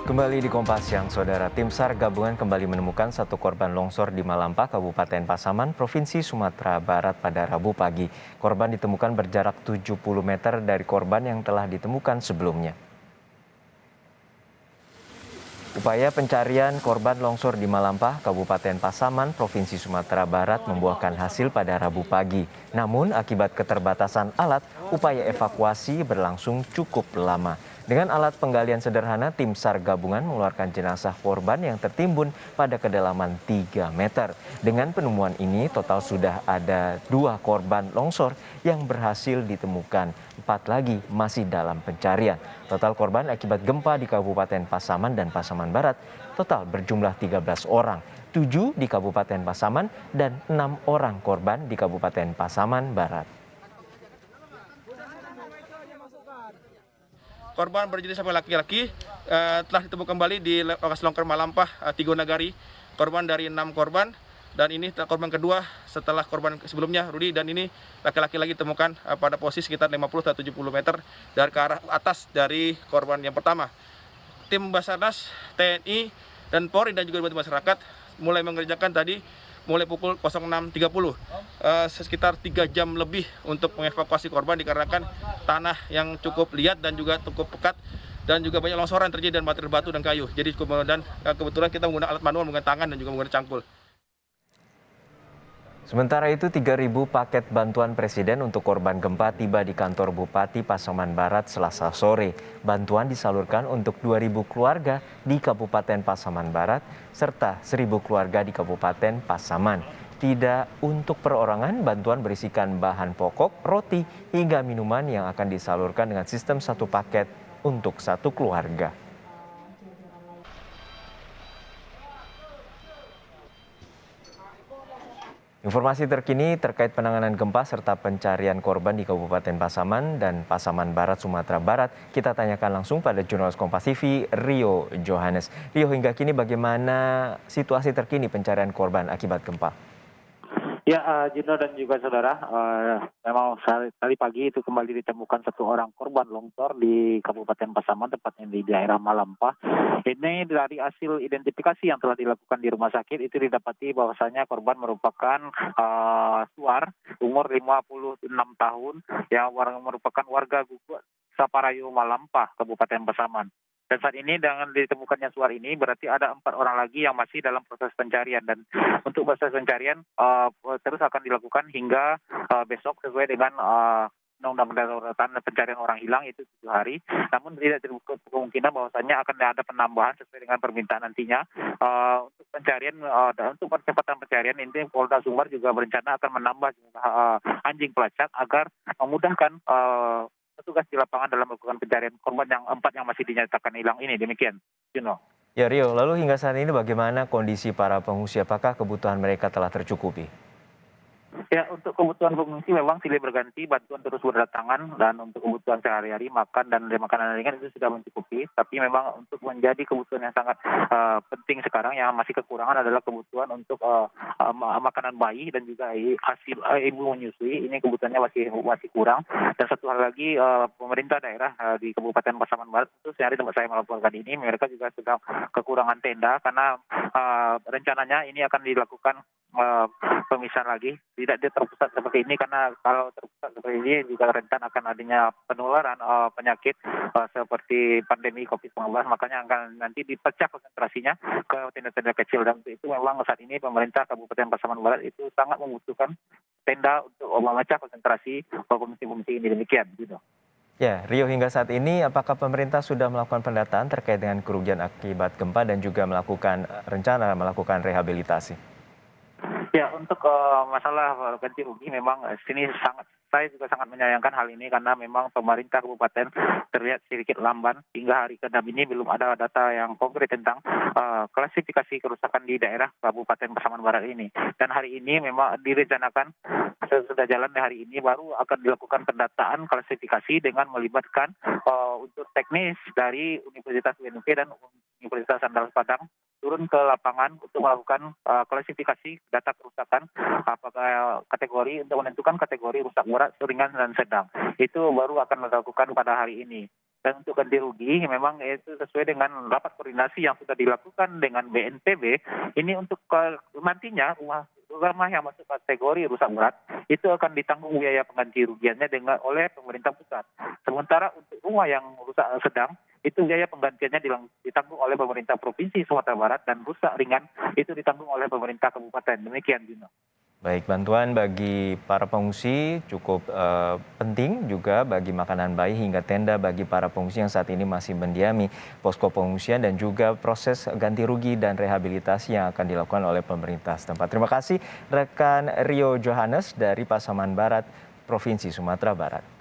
Kembali di Kompas Siang, Saudara. Tim SAR gabungan kembali menemukan satu korban longsor di Malampah, Kabupaten Pasaman, Provinsi Sumatera Barat pada Rabu pagi. Korban ditemukan berjarak 70 meter dari korban yang telah ditemukan sebelumnya. Upaya pencarian korban longsor di Malampah, Kabupaten Pasaman, Provinsi Sumatera Barat membuahkan hasil pada Rabu pagi. Namun, akibat keterbatasan alat, upaya evakuasi berlangsung cukup lama. Dengan alat penggalian sederhana, tim SAR gabungan mengeluarkan jenazah korban yang tertimbun pada kedalaman 3 meter. Dengan penemuan ini, total sudah ada 2 korban longsor yang berhasil ditemukan. 4 lagi masih dalam pencarian. Total korban akibat gempa di Kabupaten Pasaman dan Pasaman Barat total berjumlah 13 orang, 7 di Kabupaten Pasaman dan 6 orang korban di Kabupaten Pasaman Barat. Korban berjenis kelamin laki-laki telah ditemukan kembali di lokasi longsor Malampah, Tigo Nagari. Korban dari 6 korban dan ini korban kedua setelah korban sebelumnya Rudi, dan ini laki-laki lagi ditemukan pada posisi sekitar 50-70 meter dari ke arah atas dari korban yang pertama. Tim Basarnas, TNI, dan Polri dan juga bantu masyarakat mulai mengerjakan tadi mulai pukul 06.30 sekitar 3 jam lebih untuk mengevakuasi korban dikarenakan tanah yang cukup liat dan juga cukup pekat dan juga banyak longsoran terjadi dan material batu dan kayu. Jadi kebetulan kita menggunakan alat manual, menggunakan tangan dan juga menggunakan cangkul. Sementara itu, 3.000 paket bantuan Presiden untuk korban gempa tiba di kantor Bupati Pasaman Barat Selasa sore. Bantuan disalurkan untuk 2.000 keluarga di Kabupaten Pasaman Barat serta 1.000 keluarga di Kabupaten Pasaman. Tidak untuk perorangan, bantuan berisikan bahan pokok, roti, hingga minuman yang akan disalurkan dengan sistem satu paket untuk satu keluarga. Informasi terkini terkait penanganan gempa serta pencarian korban di Kabupaten Pasaman dan Pasaman Barat, Sumatera Barat, kita tanyakan langsung pada jurnalis Kompas TV, Rio Johannes. Rio, hingga kini bagaimana situasi terkini pencarian korban akibat gempa? Ya, Juno dan juga saudara, memang tadi pagi itu kembali ditemukan satu orang korban longsor di Kabupaten Pasaman, tepatnya di daerah Malampah. Ini dari hasil identifikasi yang telah dilakukan di rumah sakit itu didapati bahwasanya korban merupakan Suar, umur 56 tahun, yang merupakan warga Guguk Saparayu Malampah, Kabupaten Pasaman. Dan saat ini dengan ditemukannya Suar ini berarti ada 4 orang lagi yang masih dalam proses pencarian, dan untuk proses pencarian terus akan dilakukan hingga besok sesuai dengan Undang-Undang Pencarian Orang Hilang itu 7 hari. Namun tidak terbuka kemungkinan bahwasanya akan ada penambahan sesuai dengan permintaan nantinya. Untuk pencarian dan untuk percepatan pencarian ini Polda Sumbar juga berencana akan menambah jumlah anjing pelacak agar memudahkan petugas di lapangan dalam melakukan pencarian korban yang 4 yang masih dinyatakan hilang ini. Demikian, Juno. Ya Rio, lalu hingga saat ini bagaimana kondisi para pengungsi? Apakah kebutuhan mereka telah tercukupi? Ya, untuk kebutuhan pengungsi memang silih berganti, bantuan terus berdatangan, dan untuk kebutuhan sehari-hari makan dan makanan ringan itu sudah mencukupi. Tapi memang untuk menjadi kebutuhan yang sangat penting sekarang yang masih kekurangan adalah kebutuhan untuk makanan bayi dan juga hasil ibu menyusui. Ini kebutuhannya masih kurang. Dan satu hal lagi, pemerintah daerah di Kabupaten Pasaman Barat itu sehari tempat saya melaporkan ini, mereka juga sedang kekurangan tenda karena rencananya ini akan dilakukan pemisahan lagi, tidak terpusat seperti ini, karena kalau terpusat seperti ini juga rentan akan adanya penularan penyakit seperti pandemi COVID-19. Makanya akan nanti dipecah konsentrasinya ke tenda-tenda kecil, dan itu memang saat ini pemerintah Kabupaten Pasaman Barat itu sangat membutuhkan tenda untuk memecah konsentrasi pengungsi-pengungsi ini. Demikian gitu. Ya, Rio, hingga saat ini apakah pemerintah sudah melakukan pendataan terkait dengan kerugian akibat gempa dan juga melakukan rencana melakukan rehabilitasi? Ya, untuk masalah ganti rugi memang sini saya juga sangat menyayangkan hal ini, karena memang pemerintah kabupaten terlihat sedikit lamban. Hingga hari ke-6 ini belum ada data yang konkret tentang klasifikasi kerusakan di daerah Kabupaten Pasaman Barat ini. Dan hari ini memang direncanakan sesudah jalan hari ini baru akan dilakukan pendataan klasifikasi dengan melibatkan untuk teknis dari Universitas UNP dan Universitas Andalas Padang turun ke lapangan untuk melakukan klasifikasi data kerusakan, apakah kategori untuk menentukan kategori rusak berat, ringan, dan sedang. Itu baru akan dilakukan pada hari ini. Dan untuk ganti rugi memang itu sesuai dengan rapat koordinasi yang sudah dilakukan dengan BNPB. Ini untuk nantinya rumah yang masuk kategori rusak berat itu akan ditanggung biaya pengganti rugiannya oleh pemerintah pusat. Sementara untuk rumah yang rusak sedang itu biaya penggantiannya ditanggung oleh pemerintah provinsi Sumatera Barat dan rusak ringan itu ditanggung oleh pemerintah kabupaten. Demikian, Juno. Baik, bantuan bagi para pengungsi cukup penting juga bagi makanan bayi hingga tenda bagi para pengungsi yang saat ini masih mendiami posko pengungsian dan juga proses ganti rugi dan rehabilitasi yang akan dilakukan oleh pemerintah setempat. Terima kasih rekan Rio Johannes dari Pasaman Barat, Provinsi Sumatera Barat.